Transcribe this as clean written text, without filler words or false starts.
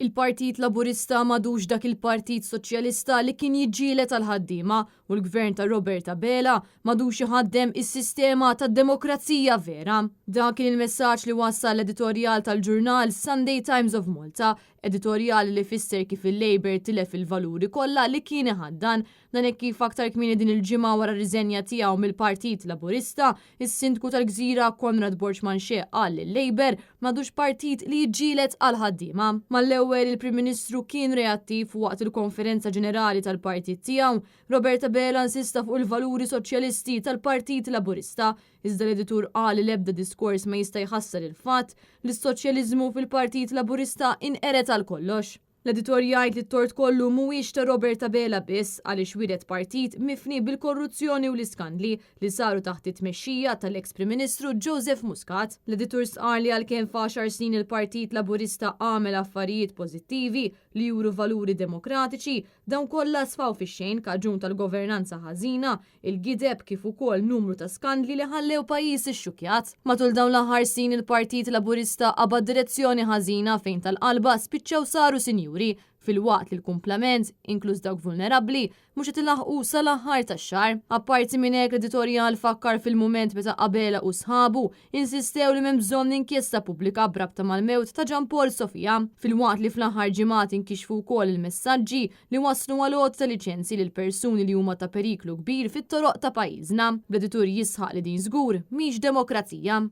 Il-Partit Laburista madux dak il-Partit Soċjalista li kien jiġġielet għal-ħaddiema u l-gvern ta' Roberta Bela madux iħaddem is-sistema tad-demokrazija vera. Dan kien il-messaġġ li wassal l-editorjal tal-ġurnal Sunday Times of Malta, editorjal li fisser kif il-Labor tilef il-valuri kollha li kien iħaddan dan hekk kif aktar kmieni din il-ġimgħa wara riżenja tiegħu mill-Partit Laburista, is-Sindku tal-Gżira Konrad Borġman Xie qal li l-Labor madux partit li jiġġielet għal-ħaddiema. Mal-ewwel il-Prim Ministru kien reattiv waqt il-Konferenza Ġenerali tal-Partit tiegħu, Roberta Bela insista fuq il-valuri soċjalisti tal-Partit Laburista, iżda l-editur qal li l-ebda diskors ma jista' jħassar il-fatt li s-soċjaliżmu fil-Partit Laburista inqeret għal kollox. L-editor jgħid li t-tort kollu mhuwiex ta' Roberta Bela biss għaliex wiret partit mifni bil-korruzzjoni u l-iskandli li saru taħt it-tmexxija tal-eks Prim Ministru Joseph Muscat. L-editur sqar li għalkemm f'10 snin il-Partit Laburista għamel affarijiet pożittivi li juru valuri demokratiċi, dawn kollha sfaw fix-xejn kaġun tal-governanza ħażina, il-gideb kif ukoll numru ta' skandli li ħallew pajjiż ixxukjat. Matul dawn l-aħħar snin il-Partit Laburista qabad direzzjoni ħażina fejn tal-qalba spiċċew saru sinjuri fil-waqt li l-kumplament, inkluż dawk vulnerabbli, mhux qed ilaħqu sal-aħħar tax-xahar. Apparti minn hekk l-editorjal fakkar fil-mument meta Bela u sħabu insistew li m'hemm bżonn inkjesta pubblika brabta mal-mewt ta' Gian Paul Sofia, fil-waqt li fl-aħħar ġimgħat inkixfu wkoll il-messaġġi li waslu għal għod ta' liċenzji lil persuni li huma ta' periklu kbir fit-toroq ta' pajjiżna. L-editur jisħaq li din żgur mhix demokrazija.